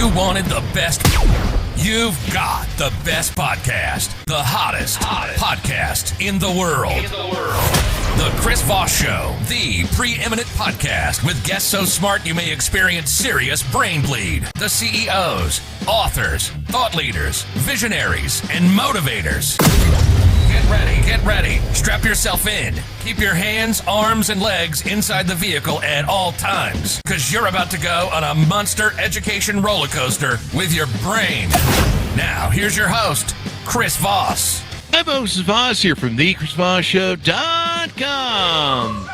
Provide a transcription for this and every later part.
You wanted the best. You've got the best podcast. The hottest podcast in the world. The Chris Voss Show, the preeminent podcast with guests so smart you may experience serious brain bleed. The CEOs, authors, thought leaders, visionaries, and motivators. Get ready. Strap yourself in. Keep your hands, arms, and legs inside the vehicle at all times, because you're about to go on a monster education roller coaster with your brain. Now, here's your host, Chris Voss. Hi, folks. This is Voss here from thechrisvossshow.com.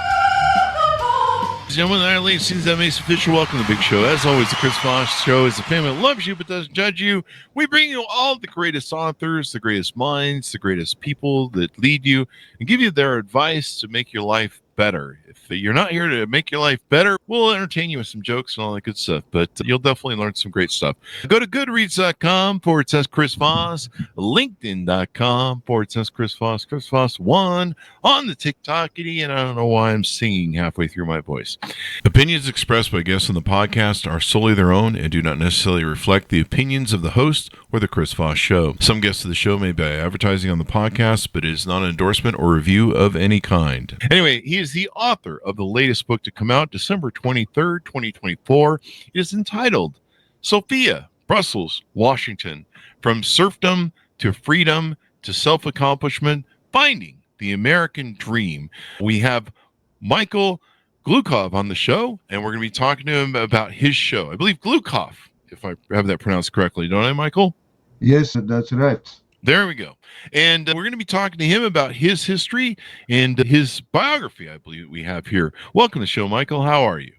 Gentlemen, ladies and gentlemen, official welcome to the big show. As always, the Chris Voss Show is a family that loves you but doesn't judge you. We bring you all the greatest authors, the greatest minds, the greatest people that lead you and give you their advice to make your life better. If you're not here to make your life better, we'll entertain you with some jokes and all that good stuff, but you'll definitely learn some great stuff. Go to goodreads.com/Chris Voss, linkedin.com/Chris Voss, Chris Voss1 on the TikTokity, and I don't know why I'm singing halfway through my voice. Opinions expressed by guests on the podcast are solely their own and do not necessarily reflect the opinions of the host or the Chris Voss Show. Some guests of the show may be advertising on the podcast, but it is not an endorsement or review of any kind. Anyway, he is the author of the latest book to come out December 23rd, 2024. It is entitled Sofia-Brussels-Washington, From Serfdom to Freedom to Self-Accomplishment, Finding the American Dream. We have Michael Gloukhov on the show, and we're going to be talking to him about his show. I believe Gloukhov, if I have that pronounced correctly, don't I, Michael? Yes, that's right. There we go. And we're going to be talking to him about his history and his biography, I believe we have here. Welcome to the show, Michael. How are you?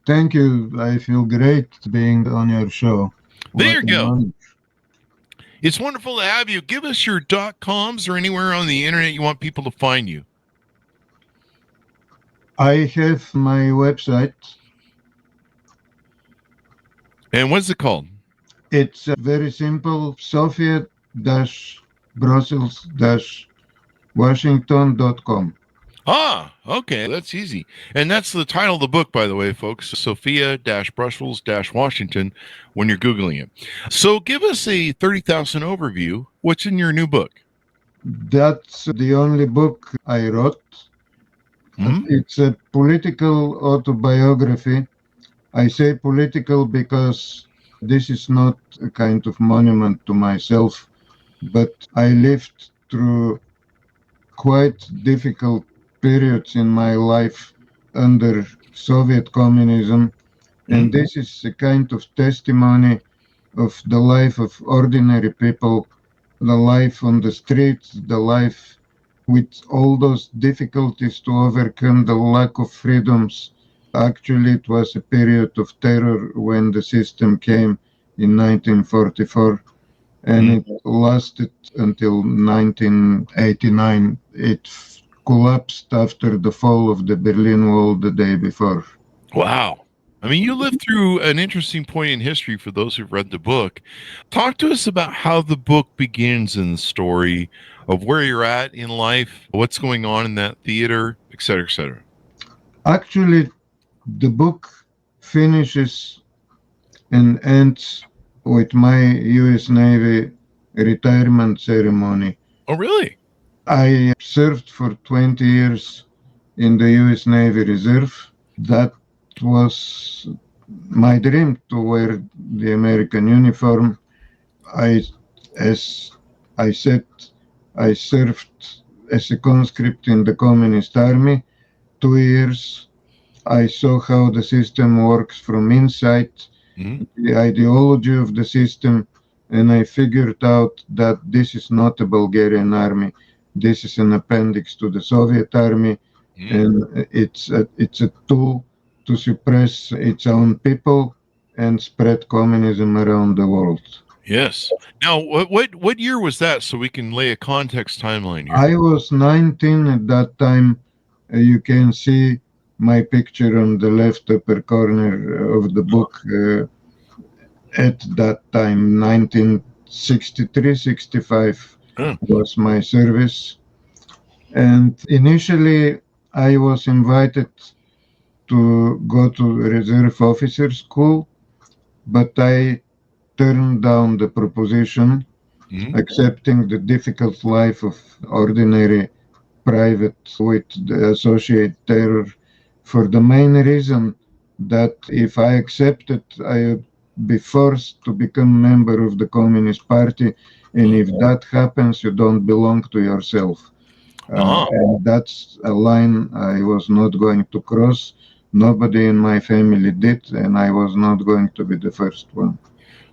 Thank you. I feel great being on your show. There you go. It's wonderful to have you. Give us your .coms or anywhere on the internet you want people to find you. I have my website. And what's it called? It's very simple, Sofia-Brussels-Washington.com. Ah, okay, that's easy. And that's the title of the book, by the way, folks, Sophia-Brussels-Washington, when you're Googling it. So give us a 30,000 overview. What's in your new book? That's the only book I wrote. Mm-hmm. It's a political autobiography. I say political because this is not a kind of monument to myself, but I lived through quite difficult periods in my life under Soviet communism, and this is a kind of testimony of the life of ordinary people, the life on the streets, the life with all those difficulties to overcome, the lack of freedoms. Actually, it was a period of terror when the system came in 1944, and it lasted until 1989. It collapsed after the fall of the Berlin Wall the day before. Wow. I mean, you lived through an interesting point in history for those who've read the book. Talk to us about how the book begins in the story of where you're at in life, what's going on in that theater, et cetera, et cetera. Actually, the book finishes and ends with my U.S. Navy retirement ceremony. Oh, really? I served for 20 years in the U.S. Navy Reserve. That was my dream, to wear the American uniform. As I said, I served as a conscript in the Communist Army 2 years. I saw how the system works from inside, the ideology of the system, and I figured out that this is not a Bulgarian army. This is an appendix to the Soviet army, and it's a tool to suppress its own people and spread communism around the world. Yes. Now, what year was that, so we can lay a context timeline here? I was 19 at that time. You can see my picture on the left upper corner of the book. At that time, 1963-65 was my service. And initially, I was invited to go to reserve officer school, but I turned down the proposition, accepting the difficult life of ordinary private with the associate terror, for the main reason that if I accepted, I would be forced to become member of the Communist Party, and if that happens, you don't belong to yourself. And that's a line I was not going to cross. Nobody in my family did, and I was not going to be the first one.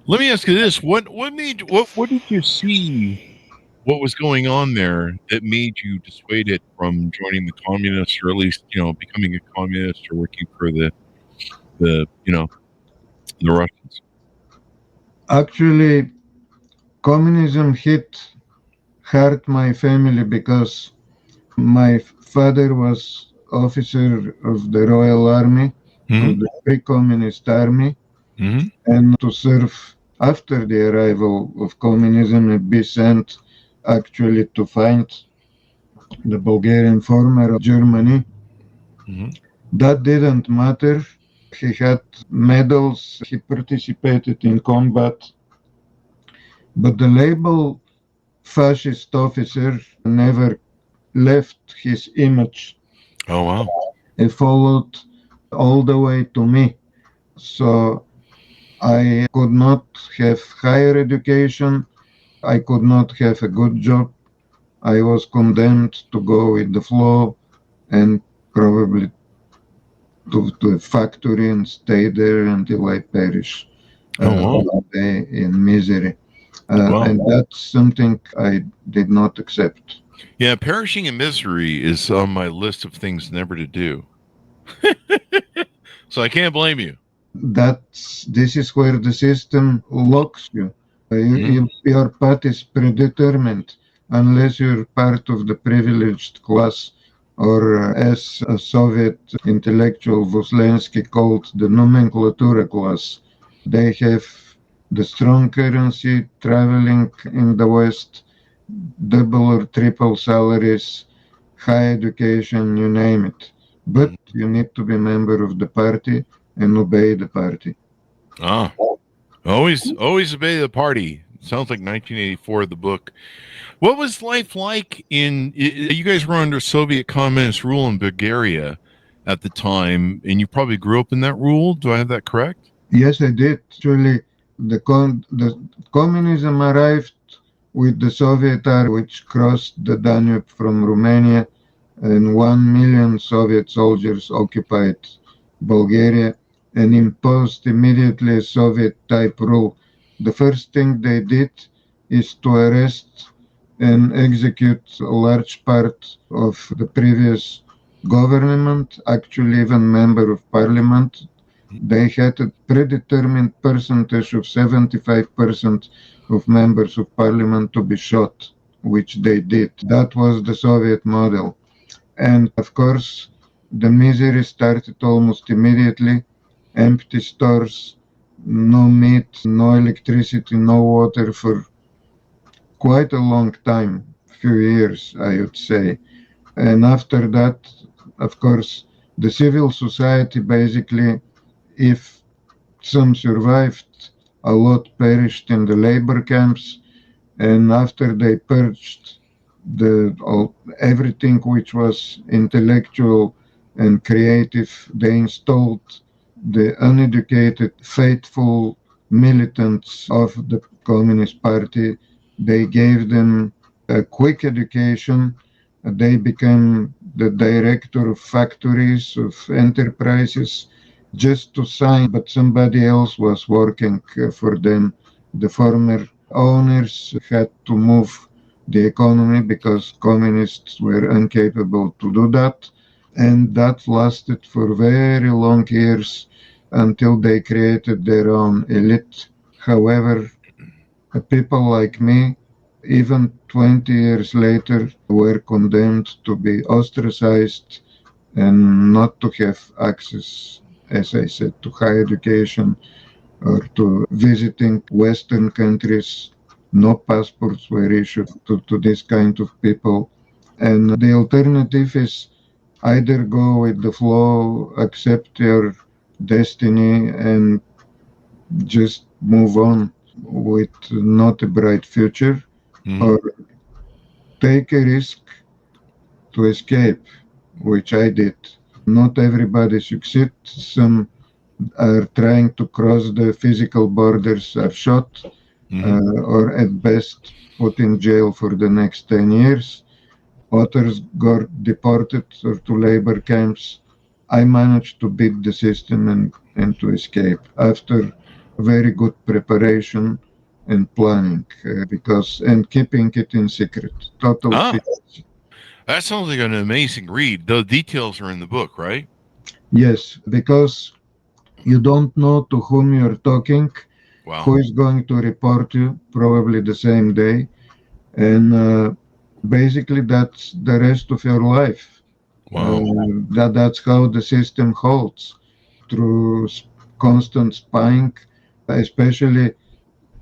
Let me ask you this: what did you see? What was going on there that made you dissuaded from joining the communists, or at least becoming a communist or working for the Russians? Actually, communism hit hard my family because my father was officer of the Royal Army, of the pre-communist army, and to serve after the arrival of communism and be sent actually to find the Bulgarian former Germany. That didn't matter. He had medals, he participated in combat, but the label fascist officer never left his image. Oh, wow. It followed all the way to me. So I could not have higher education. I could not have a good job. I was condemned to go with the flow and probably to a factory and stay there until I perish one day in misery. And that's something I did not accept. Yeah, perishing in misery is on my list of things never to do. So I can't blame you. This is where the system locks you. Your path is predetermined unless you're part of the privileged class, or as a Soviet intellectual Voslensky called the nomenclatura class. They have the strong currency, traveling in the West, double or triple salaries, high education, you name it. But you need to be a member of the party and obey the party. Always obey the party. Sounds like 1984, the book. What was life like you guys were under Soviet communist rule in Bulgaria at the time, and you probably grew up in that rule. Do I have that correct? Yes, I did. Actually, the communism arrived with the Soviet army, which crossed the Danube from Romania, and 1 million Soviet soldiers occupied Bulgaria and imposed immediately a Soviet-type rule. The first thing they did is to arrest and execute a large part of the previous government, actually even member of parliament. They had a predetermined percentage of 75% of members of parliament to be shot, which they did. That was the Soviet model. And of course, the misery started almost immediately. Empty stores, no meat, no electricity, no water for quite a long time, few years, I would say. And after that, of course, the civil society basically, if some survived, a lot perished in the labor camps. And after they purged everything which was intellectual and creative, they installed the uneducated, faithful militants of the Communist Party. They gave them a quick education. They became the director of factories, of enterprises, just to sign, but somebody else was working for them. The former owners had to move the economy because communists were incapable to do that. And that lasted for very long years until they created their own elite. However, people like me, even 20 years later, were condemned to be ostracized and not to have access, as I said, to higher education or to visiting Western countries. No passports were issued to this kind of people. And the alternative is either go with the flow, accept your destiny, and just move on. with not a bright future, or take a risk to escape, which I did. Not everybody succeeds. Some are trying to cross the physical borders, are shot, or at best put in jail for the next 10 years. Others got deported or to labor camps. I managed to beat the system and to escape after very good preparation and planning, and keeping it in secret. Total secrecy. That sounds like an amazing read. The details are in the book, right? Yes, because you don't know to whom you're talking, who is going to report you, probably the same day. And basically, that's the rest of your life. Wow. That's how the system holds, through constant spying. Especially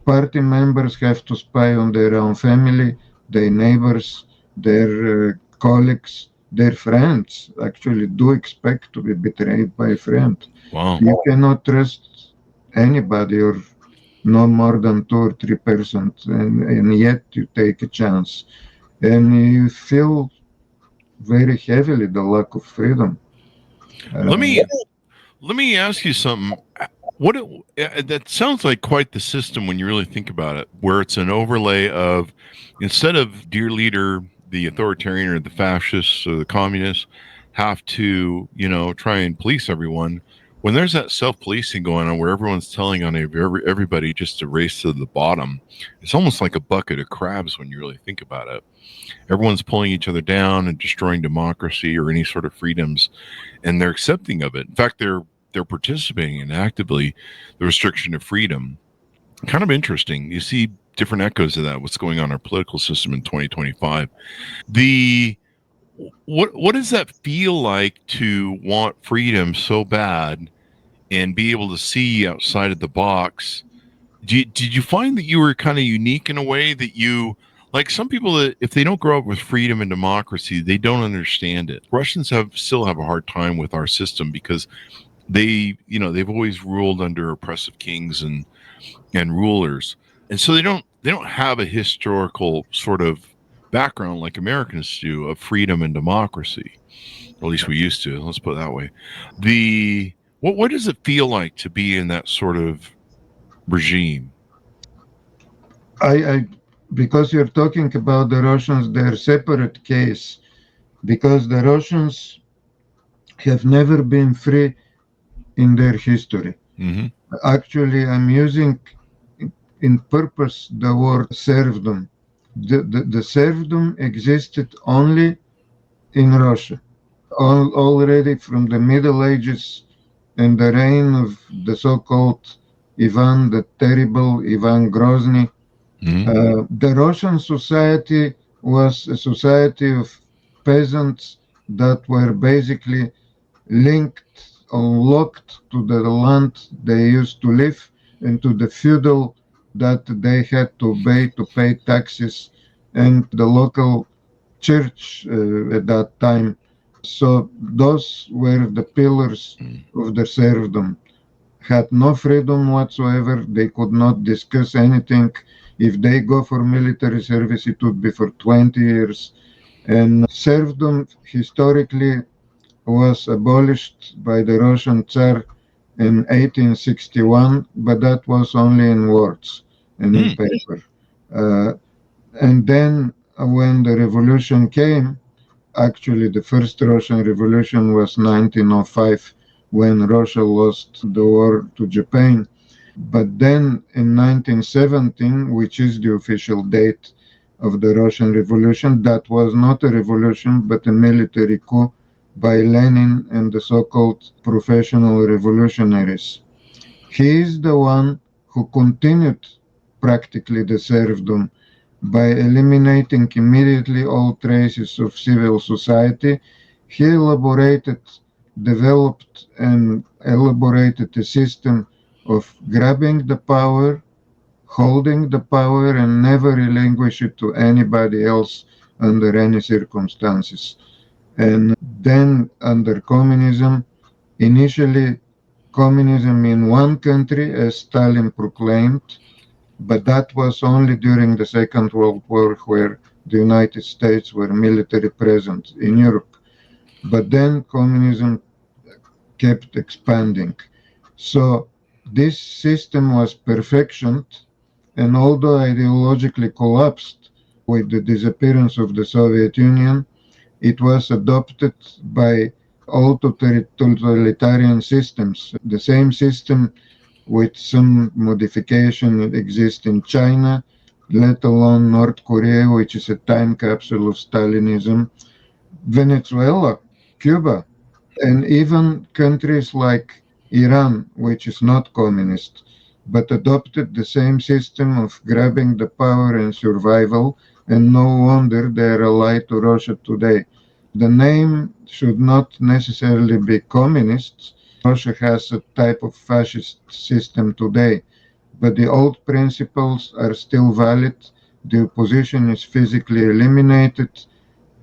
party members have to spy on their own family, their neighbors, their colleagues, their friends. Actually do expect to be betrayed by a friend. Wow. You cannot trust anybody, or no more than 2 or 3%, and yet you take a chance. And you feel very heavily the lack of freedom. Let me ask you something. That sounds like quite the system when you really think about it, where it's an overlay of, instead of dear leader, the authoritarian or the fascists or the communists have to, try and police everyone. When there's that self-policing going on where everyone's telling on everybody just to race to the bottom, it's almost like a bucket of crabs when you really think about it. Everyone's pulling each other down and destroying democracy or any sort of freedoms, and they're accepting of it. In fact, they're participating in actively the restriction of freedom. Kind of interesting. You see different echoes of that, what's going on in our political system in 2025. What does that feel like to want freedom so bad and be able to see outside of the box? Did you find that you were kind of unique in a way that you, like some people, that if they don't grow up with freedom and democracy, they don't understand it. Russians still have a hard time with our system because they've always ruled under oppressive kings and rulers, and so they don't have a historical sort of background like Americans do of freedom and democracy. Or at least we used to. Let's put it that way. What does it feel like to be in that sort of regime? Because you're talking about the Russians, they're a separate case, because the Russians have never been free in their history. Actually, I'm using in purpose the word serfdom. The serfdom existed only in Russia. Already from the Middle Ages and the reign of the so-called Ivan the Terrible, Ivan Grozny, the Russian society was a society of peasants that were basically linked or locked to the land they used to live and to the feudal that they had to obey to pay taxes and the local church at that time. So those were the pillars of the serfdom. Had no freedom whatsoever. They could not discuss anything. If they go for military service, it would be for 20 years. And serfdom historically was abolished by the Russian Tsar in 1861, but that was only in words and in paper. And then when the revolution came, actually the first Russian revolution was 1905, when Russia lost the war to Japan. But then in 1917, which is the official date of the Russian Revolution, that was not a revolution, but a military coup by Lenin and the so-called professional revolutionaries. He is the one who continued practically the serfdom by eliminating immediately all traces of civil society. He developed and elaborated a system of grabbing the power, holding the power, and never relinquish it to anybody else under any circumstances. And then under communism, initially communism in one country, as Stalin proclaimed, But that was only during the Second World War, where the United States were military present in Europe. But then communism kept expanding. So this system was perfectioned, and although ideologically collapsed with the disappearance of the Soviet Union, it was adopted by all totalitarian systems. The same system with some modification exists in China, let alone North Korea, which is a time capsule of Stalinism, Venezuela, Cuba, and even countries like Iran, which is not communist, but adopted the same system of grabbing the power and survival, and no wonder they are allied to Russia today. The name should not necessarily be communists. Russia has a type of fascist system today, but the old principles are still valid. The opposition is physically eliminated,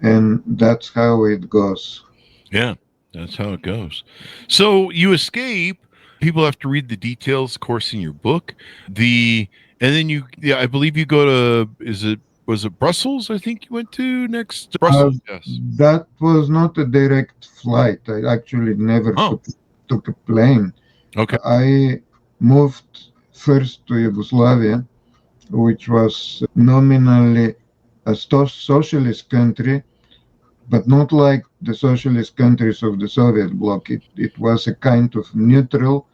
and that's how it goes. Yeah, that's how it goes. So you escape. People have to read the details, of course, in your book. And then I believe you go to, was it Brussels? I think you went to next. Brussels, yes. That was not a direct flight. I actually never took a plane. Okay. I moved first to Yugoslavia, which was nominally a socialist country, but not like the socialist countries of the Soviet bloc. It was a kind of neutral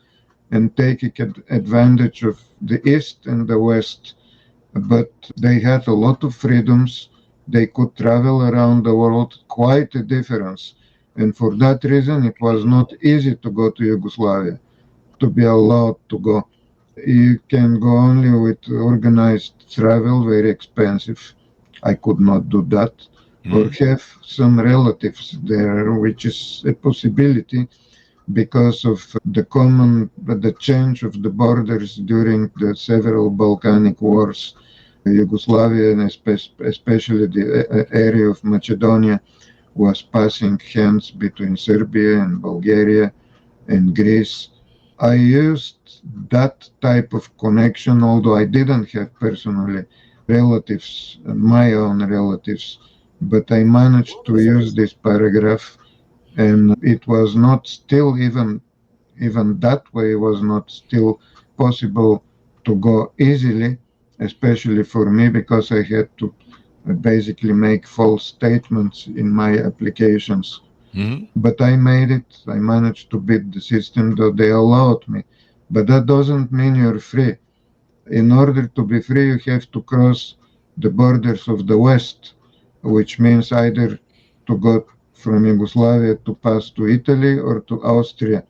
and taking advantage of the East and the West. But they had a lot of freedoms. They could travel around the world, quite a difference. And for that reason, it was not easy to go to Yugoslavia, to be allowed to go. You can go only with organized travel, very expensive. I could not do that. Or have some relatives there, which is a possibility because of the change of the borders during the several Balkanic wars. Yugoslavia, and especially the area of Macedonia, was passing hands between Serbia and Bulgaria and Greece. I used that type of connection, although I didn't have personally relatives, my own relatives, but I managed to use this paragraph, and it was not still even that way was not still possible to go easily, especially for me, because I had to basically make false statements in my applications. But I made it. I managed to beat the system, though they allowed me. But that doesn't mean you're free. In order to be free, you have to cross the borders of the West, which means either to go from Yugoslavia to pass to Italy or to Austria.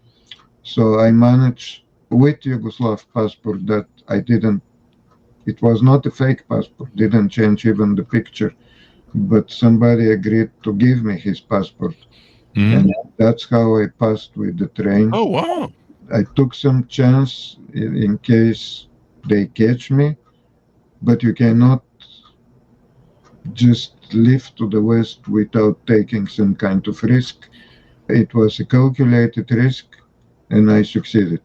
So I managed with Yugoslav passport that I didn't. It was not a fake passport, didn't change even the picture, but somebody agreed to give me his passport. And that's how I passed with the train. Oh, wow. I took some chance in case they catch me, but you cannot just live to the West without taking some kind of risk. It was a calculated risk, and I succeeded.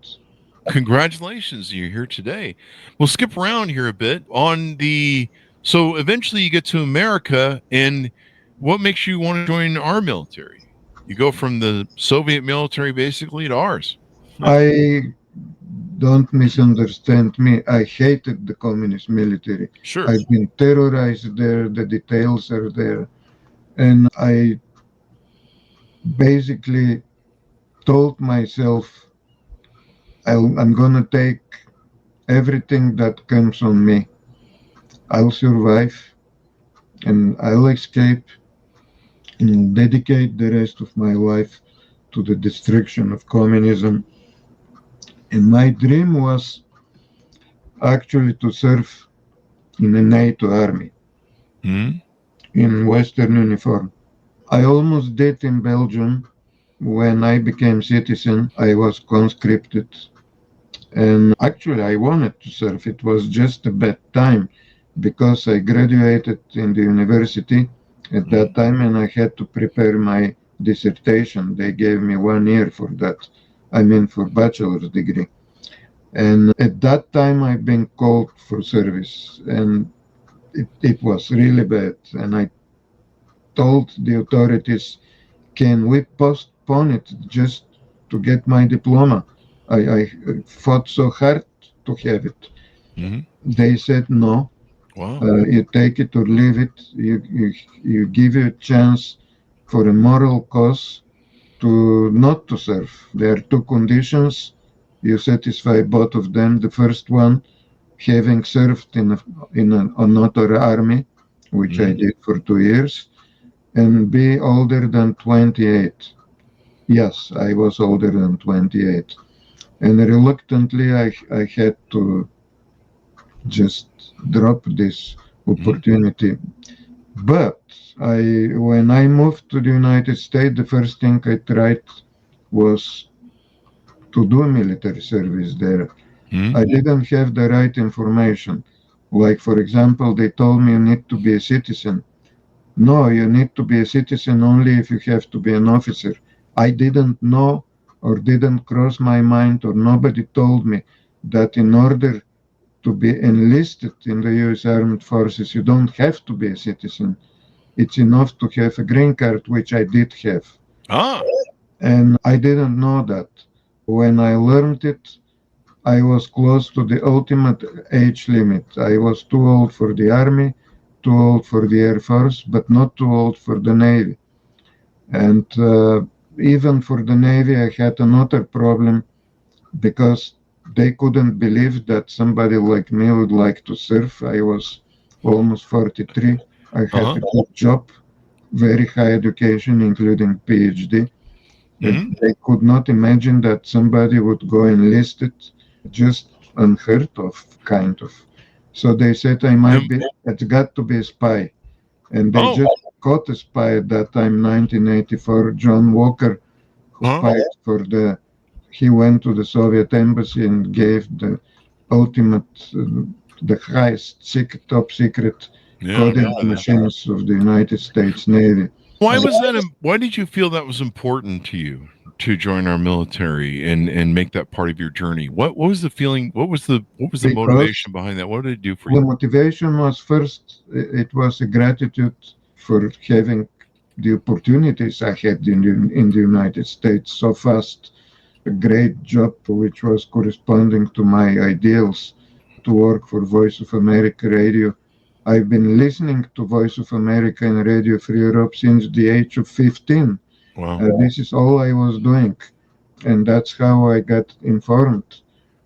Congratulations, you're here today. We'll skip around here a bit so eventually you get to America, and what makes you want to join our military? You go from the Soviet military basically to ours. Don't misunderstand me. I hated the communist military. Sure. I've been terrorized there. The details are there. And I basically told myself, I'm going to take everything that comes on me. I'll survive and I'll escape and dedicate the rest of my life to the destruction of communism. And my dream was actually to serve in a NATO army in Western uniform. I almost did in Belgium. When I became citizen, I was conscripted. And actually, I wanted to serve. It was just a bad time because I graduated in the university at that time and I had to prepare my dissertation. They gave me 1 year for that. I mean, for bachelor's degree. And at that time, I've been called for service, and it was really bad. And I told the authorities, can we postpone it just to get my diploma? I fought so hard to have it. Mm-hmm. They said no. Wow. You take it or leave it. You give you a chance for a moral cause to not to serve. There are two conditions. You satisfy both of them. The first one, having served in another army, which I did for 2 years, and be older than 28. Yes, I was older than 28. And reluctantly, I had to just drop this opportunity. But when I moved to the United States, the first thing I tried was to do military service there. I didn't have the right information. Like, for example, they told me you need to be a citizen. No, you need to be a citizen only if you have to be an officer. I didn't know or didn't cross my mind or nobody told me that in order to be enlisted in the U.S. Armed Forces, you don't have to be a citizen. It's enough to have a green card, which I did have. Ah. And I didn't know that. When I learned it, I was close to the ultimate age limit. I was too old for the Army, too old for the Air Force, but not too old for the Navy. And even for the Navy, I had another problem because they couldn't believe that somebody like me would like to serve. I was almost 43. I had a good job, very high education, including PhD. They could not imagine that somebody would go enlisted, just unheard of, kind of. So they said it's got to be a spy. And they just caught a spy at that time, 1984, John Walker, who spied he went to the Soviet embassy and gave the ultimate, the highest, top secret coding machines of the United States Navy. Why was that? Why did you feel that was important to you to join our military and make that part of your journey? What was the feeling? What was the motivation behind that? What did it do for you? The motivation was first, it was a gratitude for having the opportunities I had in the United States so fast. A great job, which was corresponding to my ideals, to work for Voice of America Radio. I've been listening to Voice of America and Radio Free Europe since the age of 15. Wow. This is all I was doing, and that's how I got informed.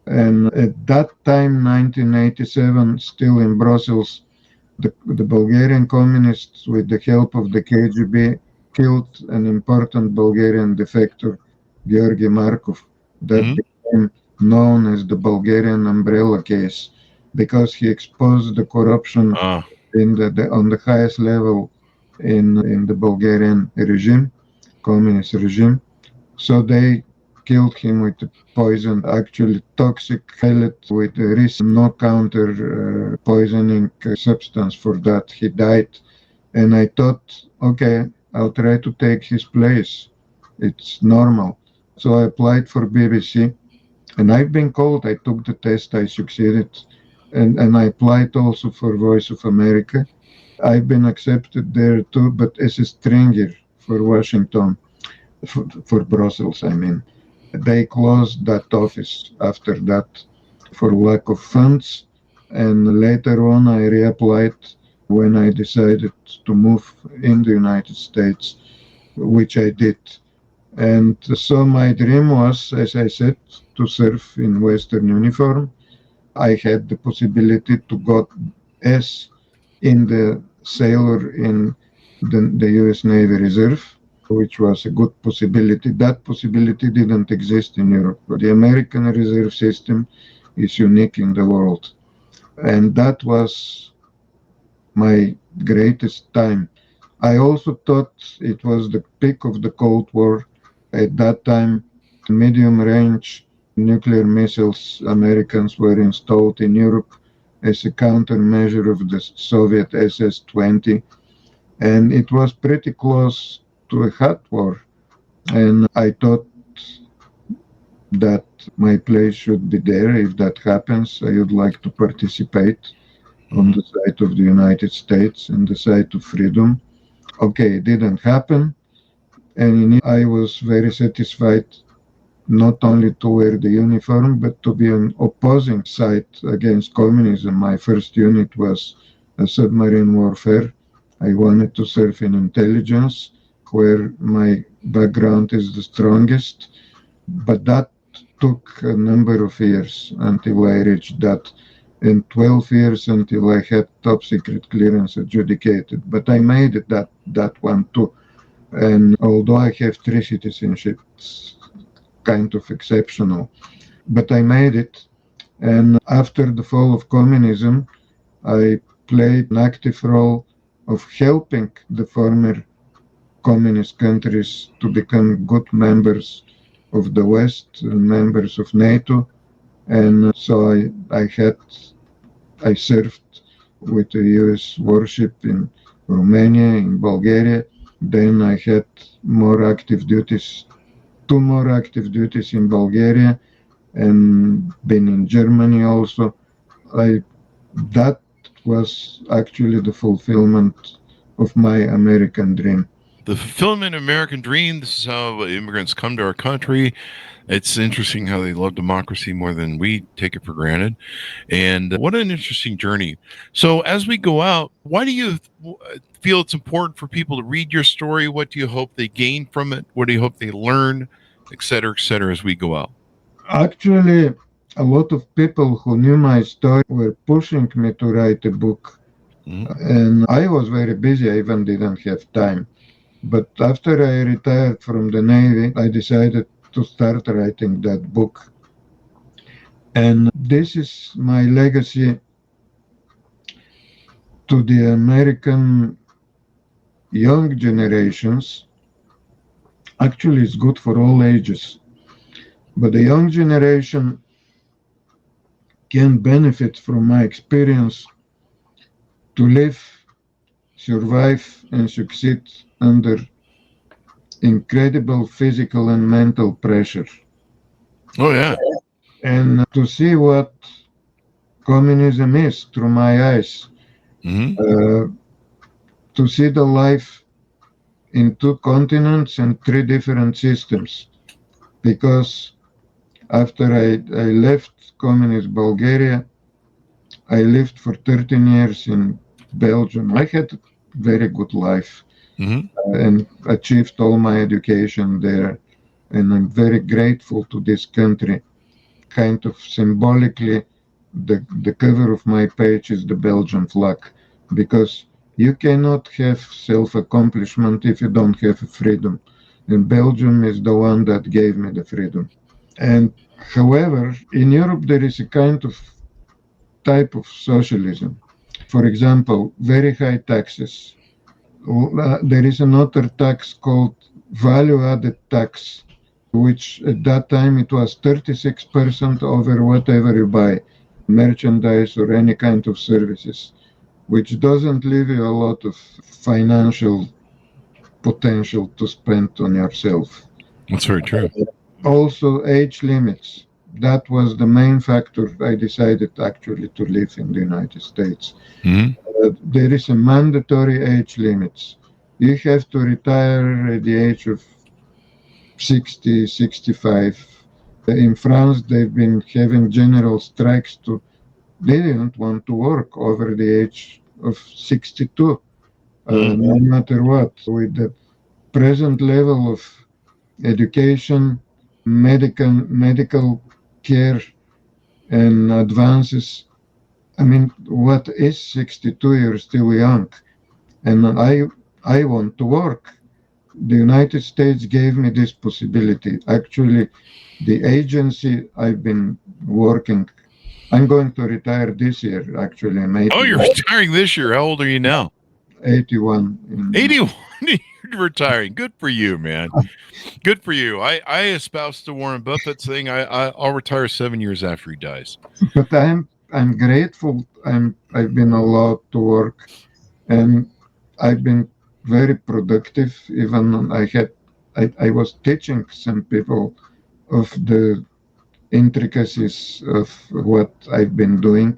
And at that time, 1987, still in Brussels, the Bulgarian communists, with the help of the KGB, killed an important Bulgarian defector, Georgi Markov, that became known as the Bulgarian umbrella case, because he exposed the corruption on the highest level in the Bulgarian regime, communist regime. So they killed him with a poison, actually toxic pellet with a risk no counter poisoning substance for that. He died. And I thought, okay, I'll try to take his place. It's normal. So I applied for BBC, and I've been called. I took the test, I succeeded. And I applied also for Voice of America. I've been accepted there too, but as a stringer for Washington, for Brussels, I mean. They closed that office after that for lack of funds. And later on, I reapplied when I decided to move in the United States, which I did. And so my dream was, as I said, to serve in Western uniform. I had the possibility to go as in the sailor in the U.S. Navy Reserve, which was a good possibility. That possibility didn't exist in Europe. But the American Reserve System is unique in the world. And that was my greatest time. I also thought it was the peak of the Cold War. At that time, medium-range nuclear missiles Americans were installed in Europe as a countermeasure of the Soviet SS-20. And it was pretty close to a hot war. And I thought that my place should be there. If that happens, I would like to participate on the side of the United States and the side of freedom. Okay, it didn't happen. And I was very satisfied not only to wear the uniform, but to be on opposing side against communism. My first unit was a submarine warfare. I wanted to serve in intelligence, where my background is the strongest. But that took a number of years until I reached that, and 12 years until I had top secret clearance adjudicated. But I made it that one too. And although I have 3 citizenships, kind of exceptional, but I made it. And after the fall of communism, I played an active role of helping the former communist countries to become good members of the West, members of NATO. And so I served with the US warship in Romania, in Bulgaria. Then I had more active duties, 2 more active duties in Bulgaria, and been in Germany also. That was actually the fulfillment of my American dream. The fulfillment of American dream. This is how immigrants come to our country. It's interesting how they love democracy more than we take it for granted. And what an interesting journey. So as we go out, why do you feel it's important for people to read your story? What do you hope they gain from it? What do you hope they learn, et cetera, as we go out? Actually, a lot of people who knew my story were pushing me to write a book. And I was very busy. I even didn't have time. But after I retired from the Navy, I decided to start writing that book. And this is my legacy to the American young generations. Actually, it's good for all ages. But the young generation can benefit from my experience to live, survive, and succeed under incredible physical and mental pressure. Oh, yeah. And to see what communism is through my eyes. To see the life in 2 continents and 3 different systems. Because after I left communist Bulgaria, I lived for 13 years in Belgium. I had a very good life. And achieved all my education there. And I'm very grateful to this country. Kind of symbolically, the cover of my page is the Belgian flag, because you cannot have self-accomplishment if you don't have freedom. And Belgium is the one that gave me the freedom. And however, in Europe, there is a kind of type of socialism. For example, very high taxes. There is another tax called value-added tax, which at that time it was 36% over whatever you buy, merchandise or any kind of services, which doesn't leave you a lot of financial potential to spend on yourself. That's very true. Also, age limits. That was the main factor I decided actually to live in the United States. There is a mandatory age limits. You have to retire at the age of 60, 65. In France, they've been having general strikes they didn't want to work over the age of 62, no matter what. With the present level of education, medical care, and advances, I mean, what is 62? You're still young. And I want to work. The United States gave me this possibility. Actually, the agency I've been working, I'm going to retire this year, actually. I'm 81. Oh, you're retiring this year. How old are you now? 81. 81. You're retiring. Good for you, man. Good for you. I espouse the Warren Buffett thing. I'll retire 7 years after he dies. But I'm grateful. I've been allowed to work, and I've been very productive. Even I was teaching some people of the intricacies of what I've been doing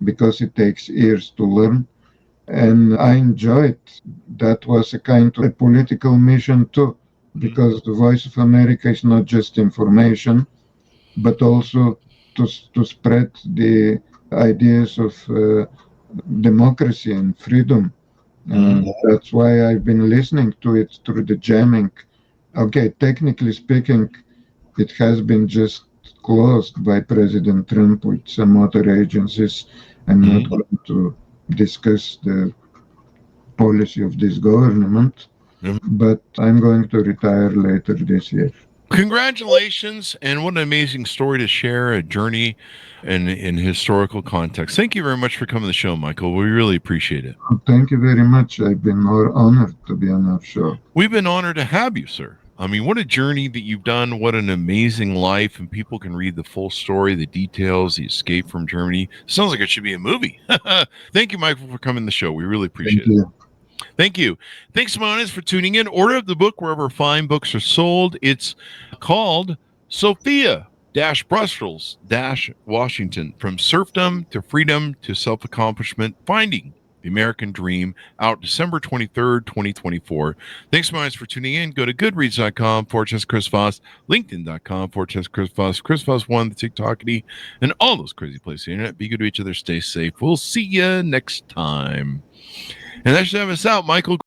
because it takes years to learn. And I enjoyed. That was a kind of a political mission too, because the Voice of America is not just information, but also to spread the ideas of democracy and freedom. That's why I've been listening to it through the jamming. Okay, technically speaking, it has been just closed by President Trump with some other agencies. I'm not going to discuss the policy of this government, but I'm going to retire later this year. Congratulations, and what an amazing story to share, a journey in historical context. Thank you very much for coming to the show, Michael. We really appreciate it. Thank you very much. I've been more honored to be on our show. We've been honored to have you, sir. I mean, what a journey that you've done. What an amazing life, and people can read the full story, the details, the escape from Germany. Sounds like it should be a movie. Thank you, Michael, for coming to the show. We really appreciate it. Thank you. Thanks, my audience, for tuning in. Order up the book wherever fine books are sold. It's called Sofia-Brussels-Washington, From Serfdom to Freedom to Self-Accomplishment, Finding the American Dream, out December 23rd, 2024. Thanks, my audience, for tuning in. Go to goodreads.com/Chris Voss, linkedin.com/Chris Voss, Chris Voss1, the TikTokity, and all those crazy places on the internet. Be good to each other. Stay safe. We'll see you next time. And that should have us out, Michael.